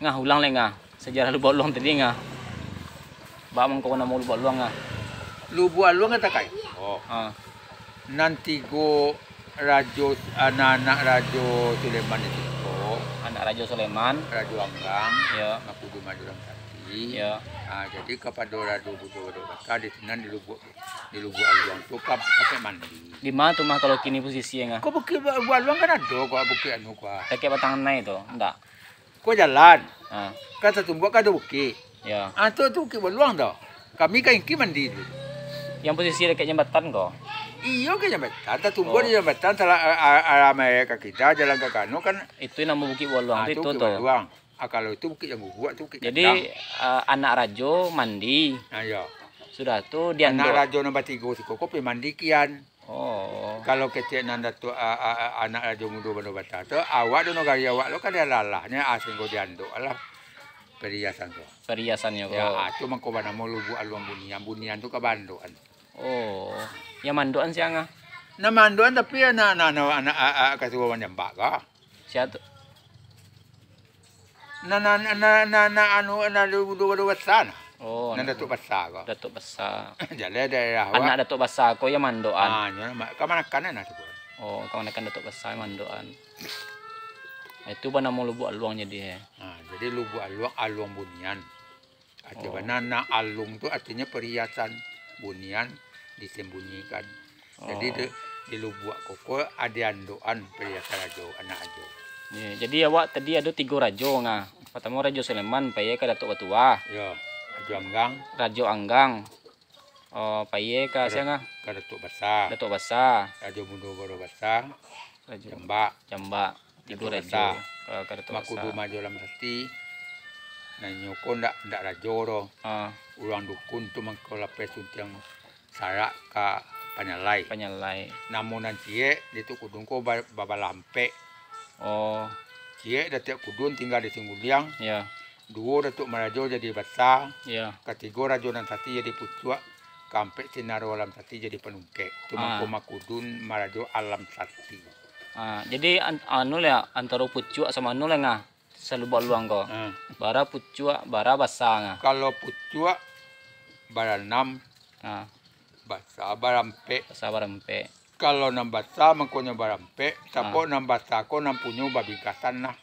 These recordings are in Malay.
Ngah ulang le ngah. Sejarah Lubuk Luang tadi ngah. Ba mangko na mo Lubuk Luang ngah. Lubuk Luang kata kai. Oh. Nanti go Rajo anak-anak Rajo Sulaiman itu. Anak Raja Sulaiman, Rajo Anggang, ya. Makudu Maduram Sati. Ya. Jadi kepada Rajo Budo Baka di sana di Lubuk Luang tu pakai mandi. Di mana tuh mah kalau kini posisinya ngah? Kau bukit Lubuk Luang kan ada, kau bukit anu kau. Pakai batangan naik itu, enggak? Kau jalan, Ah, kata tumbuk ada bukit. ya. Tu bukit Lubuk Luang dah. Kami kan ingin mandi dulu. Yang posisi dekat jembatan kok? Iya ke jembatan, tak tumbuh di jembatan salah arah mereka kita jalan ke kanu kan. Itu nama Bukit Lubuk Luang itu Bukit tuh. Luang. Kalau itu bukit yang buat tu bukit. Jadi anak Rajo mandi. Ya. Sudah tuh dia Anak Rajo nombor 3 si koko pergi mandi kian. Oh. Kalau kecil nanda tu anak Rajo muda nombor 1 tu awak tu negara awak lo kan dia lalahnya asing kau dianduk lah perhiasan tu. Perhiasannya kok. Ya, tu mangko bana mau Lubuk Luang bunian tu ke banduan. Oh. Yang manduan siang ah. Nama manduan tapi anak kasuwan yang baga. Siapa tuh? Dua sana. Oh. Datuk Besar kau. Datuk Besar. Jalan daerah awak. Anak Datuk Besar kok yang mandoan. Kemana kanan tu? Oh, kawan kan Datuk Besar mandoan. Itu nama Lubuk Luang jadi. Jadi Lubuk Luang alung bunian. Artinya nana alung tu artinya perhiasan bunian disembunyikan. Jadi di Lubuk Koko ada andoan perhiasan Rajo, anak Rajo. Ya, jadi awak tadi ada 3 Rajo ngah. Pertama Rajo Sulaiman, paye ke Datuk Ketua. Ya, Rajo Anggang. Rajo Anggang. Oh, paye ke siapa? Ke Datuk Besar. Datuk Besar. Rajo Mundo Boro Besar. Rajo Jambak. Jambak. 3 Datuk Rajo. Besar. Ke Datuk Makudu Besar. Maju Lam Sati. Nah nyoko ndak Rajo ro. Ulang dukun tu mangkolape suntiang sarak ka Panyalai. Panyalai. Namun nanti itu kudung ko babalampe. Oh. Cie datuk kudun tinggal di Singguliang. Ya. 2 datuk Marajo jadi besar. Ya. Ketiga Rajo dan Sati jadi pucuk. Kampe Sinaro Alam Sati jadi penungkek. Itu mangko makudun Marajo Alam Sati. Jadi anu ya antara pucuk sama anu lah ngah. Selubuk Luang kok. Bara pucuk, bara basah ngah. Kalau pucuk bara 6. Basah barampe. Basah barampe. Kalau nam basah mangkonya barampe. Sapo nam basah ko nam punyo babingkasan nah.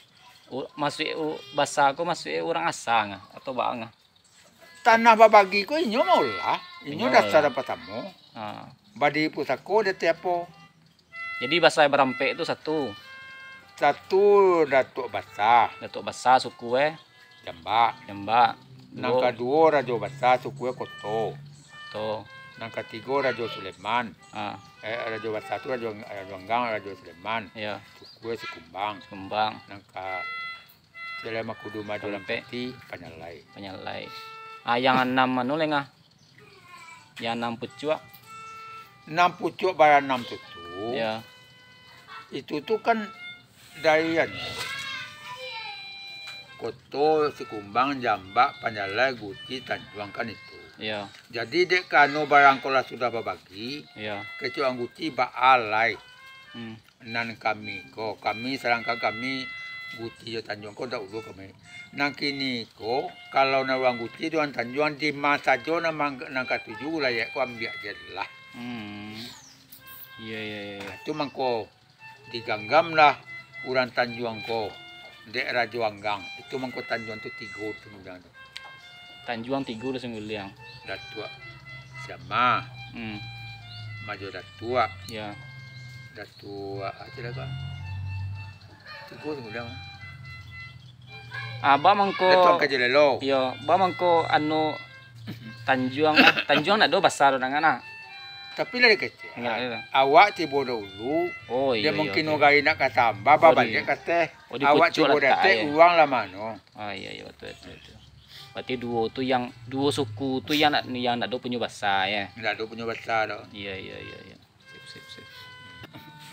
Masuk basah ko masuk orang asang atau bang? Tanah babagi ko inyo maulah. Inyo dasar pertama. Badi pusako de tiapo. Jadi basah barampe itu satu. Satu Datuk Besar. Datuk Besar suku Jambak. Jambak. Nang kedua Rajo Besar suku Koto. Koto. Nang ketiga Rajo Sulaiman. Rajo Besar itu Rajo Anggang, Rajo Sulaiman. Ya. Suku Sekumbang. Sekumbang. Nang ka Selama Kudu Maju Lampeti Panyalai. Panyalai. Yang 6 anu lengah. Yang 6 pucuk. 6 pucuk bara 6 tutu. Ya. Itu tuh kan dari Koto, Sekumbang, Jambak, Panyalai, Guci, Tanjuang kan itu. Ya. Jadi dek kano barang kola sudah berbagi. Ya. Kecuali Guci baalai. Nan kami serangkan kami Guci yo Tanjuang ko dah ulu kami. Nang kini ko kalau na ruang Guci tuan Tanjuang di masa jo na nang katuju lah ya ko ambil aja lah. Iya. Itu mangko diganggam lah urang Tanjuang ko. Dek Rajo Anggang. Itu mangko Tanjuang tu 3 kemudian. Tanjuang 3 udah Singguliang. Datuk sama. Maju Datuk. Ya. Datuk aja lah kan. 3 kemudian. Ba mangko. Datuk Kajelelo. Iya, ba mangko anu Tanjuang nak do besar dengan Tapi dari kecil. Enggak. Awak tiba dulu. Oh iya. Dia mungkin gari nak katamba babanya kata. Awak tiba datang uang lah mano. Iya betul. Berarti dua suku tu yang nak do punya bahasa ya. Nak do punya bahasa dah. Iya. Sip.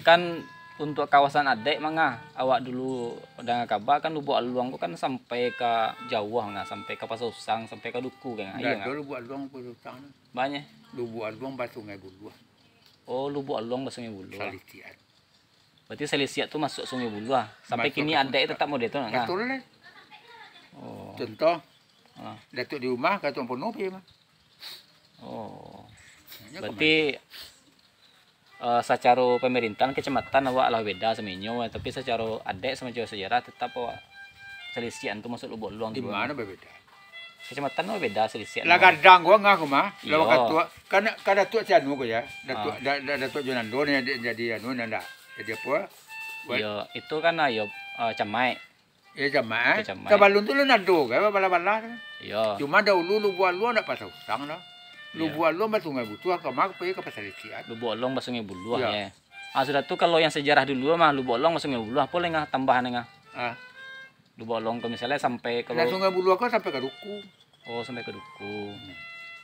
Kan untuk kawasan Adek mangga awak dulu dengan kabar kan Lubuk Luang kan sampai ke Jawa nggak, sampai ke Pasusang, sampai ke Duku kan. Iya nggak? Lubuk Luang Pasusang. Banyak. Lubuk Luang batu Sungai Bulu. Oh, Lubuk Luang batu Sungai Bulu. Salisiat. Berarti Salisiat tuh masuk Sungai Bulu. Sampai masuk kini Adek tetap mau itu nggak? Betul lah. Contoh, Ah. Datuk di rumah, kata orang penuh pergi mah. Oh. Ya, Berarti secara pemerintahan kecamatan awak lah beda semenyo, tapi secara adat sama Jawa sejarah tetap awak selisian tu masuk lubuk luang di juga. mana berbeda? Kecamatan awak beda selisian. Lah kadang gua ngaku mah, Iya. lawan katua, kan Datuk si anu ko ya, Ah. Datuk Jonando ni jadi anu nanda. Jadi apa? Iya, itu kan ayo camai. Ya jamaah. Itu jamaah. Kabalun tu lu nado, kan bala-bala. Iya. Cuma dahulu lu buat lu nak pasal usang lah. Lu Iya. buat lu mas sungai butuh, kamak pergi ke pasar isian. Lubuk Long Sungai Buluh Iya. ya. Sudah tuh kalau yang sejarah dulu mah Lubuk Long Sungai Buluh apa lengah tambahan lengah. Ah, Lubuk Long ke misalnya sampai nah kalau sungai bulu aku sampai ke Duku. sampai ke Duku.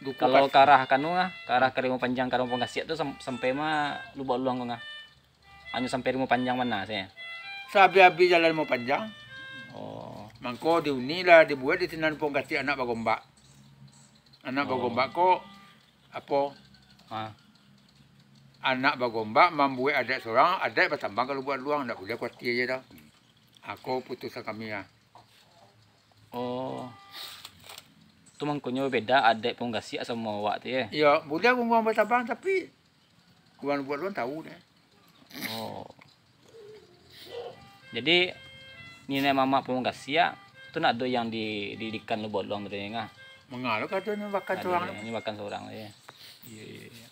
Duku Kalau pas- ke arah kanu ke arah ke Rimau Panjang ke Rimau Pengasiat tuh sampai mah Lubuk Luang kok ngah. Hanya sampai Rimau Panjang mana saya. Sabi-abi jalan mau panjang. Oh, Mangko diuni lah dibuat di Sinan Pongkasi anak bagombak. Anak Oh. bagombak ko apa? ah, Anak bagombak membuat adat seorang, adat bertambah kalau buat luang, tak boleh kuatir je dah. Aku putusan kami ya. oh. Itu mangkonya beda adat Pengasiat sama awak tu ya. Ya, boleh aku buang bertambah tapi kuan buat luang tahu deh. Oh. Jadi nilai mama Pengasiat tu nak ada yang dididikan Lubuk Luang tu ya ngah. Mengalu katanya bakal seorang. Ini makan seorang ya. Iya, iya, iya.